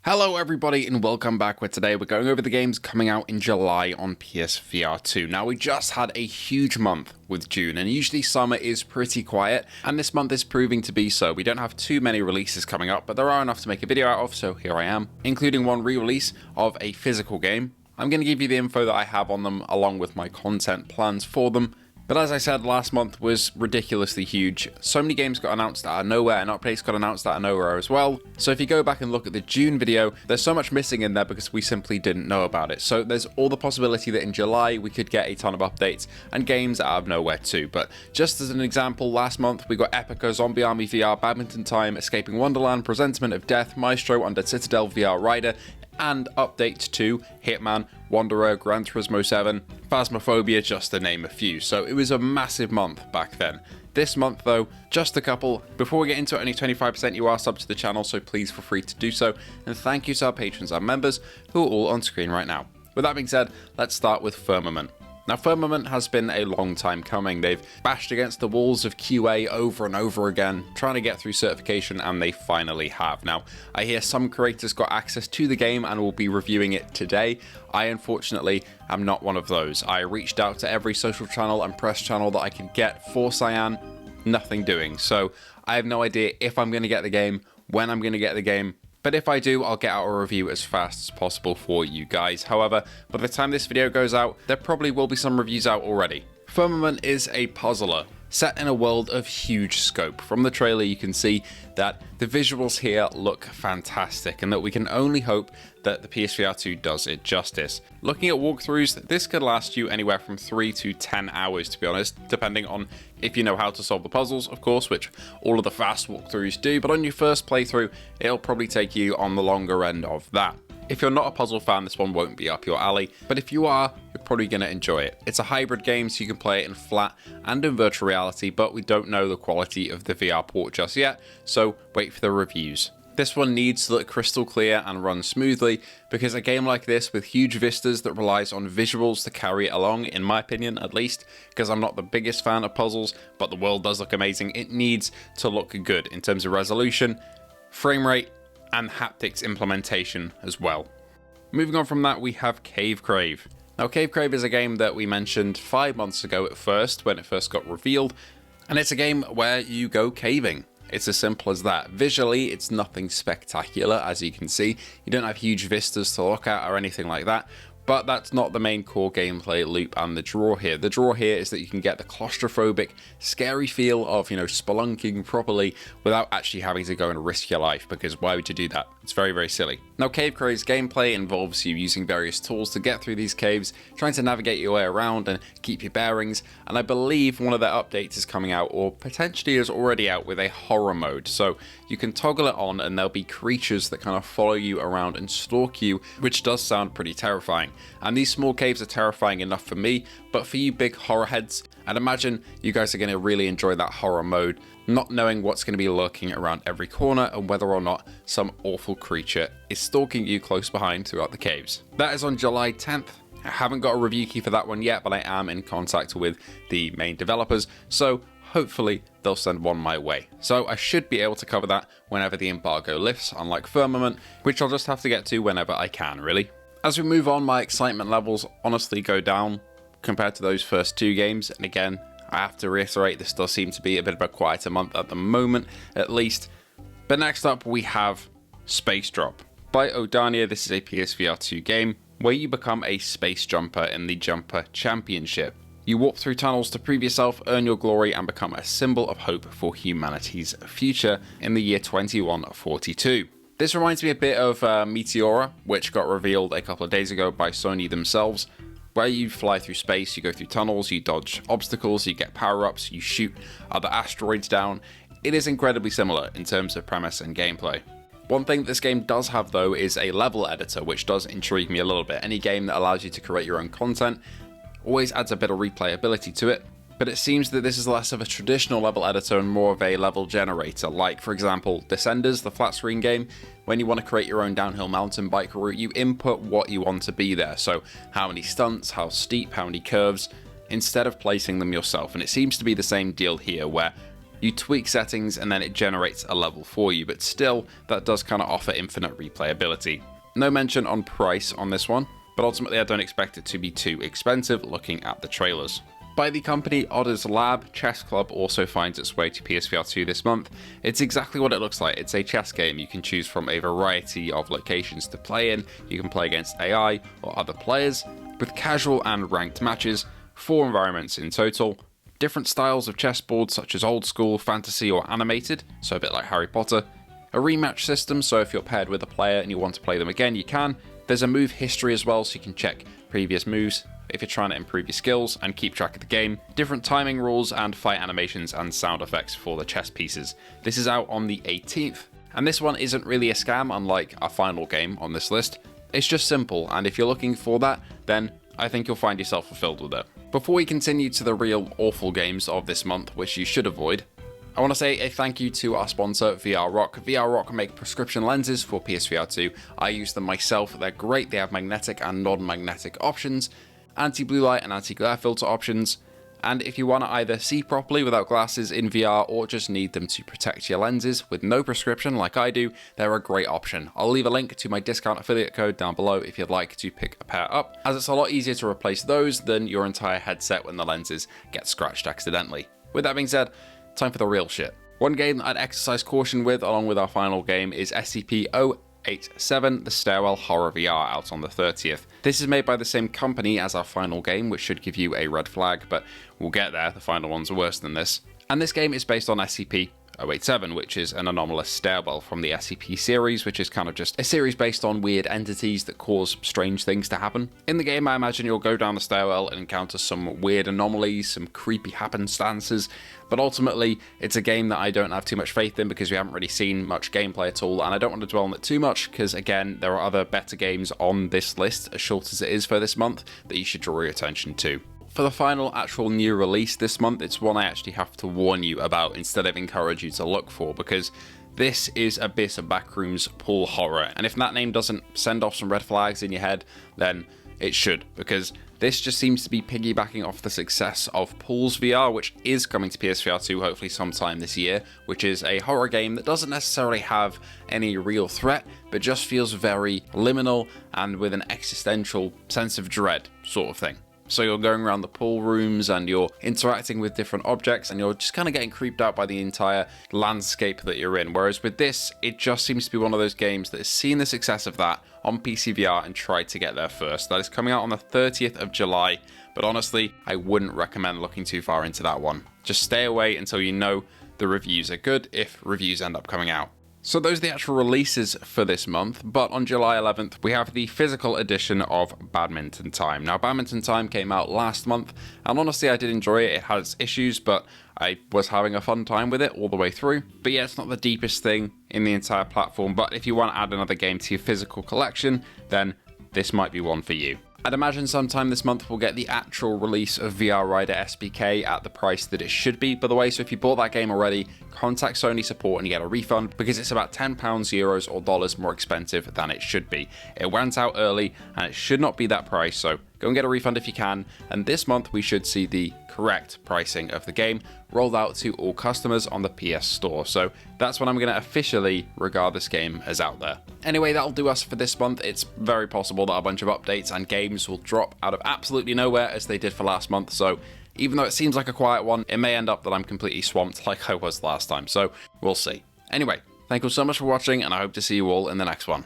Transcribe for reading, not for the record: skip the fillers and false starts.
Hello everybody and welcome back, where today we're going over the games coming out in July on PSVR2. Now, we just had a huge month with June, and usually summer is pretty quiet, and this month is proving to be so. We don't have too many releases coming up, but there are enough to make a video out of, so here I am, including one re-release of a physical game. I'm going to give you the info that I have on them along with my content plans for them. But as I said, last month was ridiculously huge. So many games got announced out of nowhere, and updates got announced out of nowhere as well. So if you go back and look at the June video, there's so much missing in there because we simply didn't know about it. So there's all the possibility that in July we could get a ton of updates and games out of nowhere too. But just as an example, last month we got Epica, Zombie Army VR, Badminton Time, Escaping Wonderland, Presentiment of Death, Maestro, Under Citadel, VRider, and updates to Hitman, Wanderer, Gran Turismo 7, Phasmophobia, just to name a few. So it was a massive month back then. This month though, just a couple. Before we get into it, only 25% you are subbed to the channel, so please feel free to do so. And thank you to our patrons and members who are all on screen right now. With that being said, let's start with Firmament. Now, Firmament has been a long time coming. They've bashed against the walls of QA over and over again, trying to get through certification, and they finally have. Now, I hear some creators got access to the game and will be reviewing it today. I, unfortunately, am not one of those. I reached out to every social channel and press channel that I could get for Cyan, nothing doing. So I have no idea if I'm going to get the game, when I'm going to get the game. But if I do, I'll get out a review as fast as possible for you guys. However, by the time this video goes out, there probably will be some reviews out already. Firmament is a puzzler set in a world of huge scope. From the trailer, you can see that the visuals here look fantastic, and that we can only hope that the PSVR2 does it justice. Looking at walkthroughs, this could last you anywhere from 3 to 10 hours, to be honest, depending on if you know how to solve the puzzles, of course, which all of the fast walkthroughs do, but on your first playthrough, it'll probably take you on the longer end of that. If you're not a puzzle fan, this one won't be up your alley, but if you are, you're probably going to enjoy it. It's a hybrid game, so you can play it in flat and in virtual reality, but we don't know the quality of the VR port just yet, so wait for the reviews. This one needs to look crystal clear and run smoothly, because a game like this with huge vistas that relies on visuals to carry it along, in my opinion at least, because I'm not the biggest fan of puzzles, but the world does look amazing, it needs to look good in terms of resolution, frame rate, and haptics implementation as well. Moving on from that, we have Crave. Now, Crave is a game that we mentioned 5 months ago at first, when it first got revealed, and it's a game where you go caving. It's as simple as that. Visually, it's nothing spectacular, as you can see. You don't have huge vistas to look at or anything like that, but that's not the main core gameplay loop and the draw here. The draw here is that you can get the claustrophobic, scary feel of, spelunking properly without actually having to go and risk your life, because why would you do that? It's very, very silly. Now, Crave's gameplay involves you using various tools to get through these caves, trying to navigate your way around and keep your bearings, and I believe one of their updates is coming out, or potentially is already out, with a horror mode. So you can toggle it on and there'll be creatures that kind of follow you around and stalk you, which does sound pretty terrifying. And these small caves are terrifying enough for me, but for you big horror heads, I'd imagine you guys are going to really enjoy that horror mode, not knowing what's going to be lurking around every corner and whether or not some awful creature is stalking you close behind throughout the caves. That is on July 10th. I haven't got a review key for that one yet, but I am in contact with the main developers, so hopefully they'll send one my way. So I should be able to cover that whenever the embargo lifts, unlike Firmament, which I'll just have to get to whenever I can, really. As we move on, my excitement levels honestly go down compared to those first two games, and again, I have to reiterate, this does seem to be a bit of a quieter month at the moment, at least. But next up, we have Space Drop. By Odania, this is a PSVR2 game where you become a space jumper in the Jumper Championship. You warp through tunnels to prove yourself, earn your glory, and become a symbol of hope for humanity's future in the year 2142. This reminds me a bit of Meteora, which got revealed a couple of days ago by Sony themselves, where you fly through space, you go through tunnels, you dodge obstacles, you get power-ups, you shoot other asteroids down. It is incredibly similar in terms of premise and gameplay. One thing this game does have though is a level editor, which does intrigue me a little bit. Any game that allows you to create your own content always adds a bit of replayability to it, but it seems that this is less of a traditional level editor and more of a level generator, like for example Descenders, the flat screen game. When you want to create your own downhill mountain bike route, you input what you want to be there, so how many stunts, how steep, how many curves, instead of placing them yourself. And it seems to be the same deal here, where You tweak settings and then it generates a level for you, but still, that does kind of offer infinite replayability. No mention on price on this one, but ultimately I don't expect it to be too expensive looking at the trailers. By the company Odders Lab, Chess Club also finds its way to PSVR2 this month. It's exactly what it looks like. It's a chess game. You can choose from a variety of locations to play in. You can play against AI or other players, with casual and ranked matches, 4 environments in total, different styles of chessboards such as old school, fantasy or animated, so a bit like Harry Potter, a rematch system, so if you're paired with a player and you want to play them again, you can. There's a move history as well, so you can check previous moves if you're trying to improve your skills and keep track of the game, different timing rules and fight animations and sound effects for the chess pieces. This is out on the 18th, and this one isn't really a scam unlike our final game on this list. It's just simple, and if you're looking for that, then I think you'll find yourself fulfilled with it. Before we continue to the real awful games of this month, which you should avoid, I want to say a thank you to our sponsor, VRock. VRock make prescription lenses for PSVR2. I use them myself. They're great. They have magnetic and non-magnetic options, anti-blue light and anti-glare filter options. And if you want to either see properly without glasses in VR or just need them to protect your lenses with no prescription like I do, they're a great option. I'll leave a link to my discount affiliate code down below if you'd like to pick a pair up, as it's a lot easier to replace those than your entire headset when the lenses get scratched accidentally. With that being said, time for the real shit. One game that I'd exercise caution with, along with our final game, is SCP-087, The Stairwell Horror VR, out on the 30th. This is made by the same company as our final game, which should give you a red flag, but we'll get there, the final ones are worse than this. And this game is based on SCP-087, which is an anomalous stairwell from the SCP series, which is kind of just a series based on weird entities that cause strange things to happen. In the game, I imagine you'll go down the stairwell and encounter some weird anomalies, some creepy happenstances, but ultimately, it's a game that I don't have too much faith in because we haven't really seen much gameplay at all, and I don't want to dwell on it too much because, again, there are other better games on this list, as short as it is for this month, that you should draw your attention to. For the final actual new release this month, it's one I actually have to warn you about instead of encourage you to look for, because this is Abyss Backrooms Pool Horror, and if that name doesn't send off some red flags in your head, then it should, because this just seems to be piggybacking off the success of Pools VR, which is coming to PSVR2 hopefully sometime this year, which is a horror game that doesn't necessarily have any real threat, but just feels very liminal and with an existential sense of dread sort of thing. So you're going around the pool rooms and you're interacting with different objects and you're just kind of getting creeped out by the entire landscape that you're in. Whereas with this, it just seems to be one of those games that has seen the success of that on PC VR and tried to get there first. That is coming out on the 30th of July, but honestly, I wouldn't recommend looking too far into that one. Just stay away until you know the reviews are good, if reviews end up coming out. So those are the actual releases for this month, but on July 11th, we have the physical edition of Badminton Time. Now, Badminton Time came out last month, and honestly, I did enjoy it. It had its issues, but I was having a fun time with it all the way through. But yeah, it's not the deepest thing in the entire platform, but if you want to add another game to your physical collection, then this might be one for you. I'd imagine sometime this month we'll get the actual release of VRider SBK at the price that it should be, by the way, so if you bought that game already, contact Sony support and you get a refund, because it's about £10, euros or dollars more expensive than it should be. It went out early and it should not be that price, so go and get a refund if you can, and this month we should see the correct pricing of the game rolled out to all customers on the PS Store, so that's when I'm going to officially regard this game as out there. Anyway, that'll do us for this month. It's very possible that a bunch of updates and games will drop out of absolutely nowhere as they did for last month, so even though it seems like a quiet one, it may end up that I'm completely swamped like I was last time, so we'll see. Anyway, thank you so much for watching, and I hope to see you all in the next one.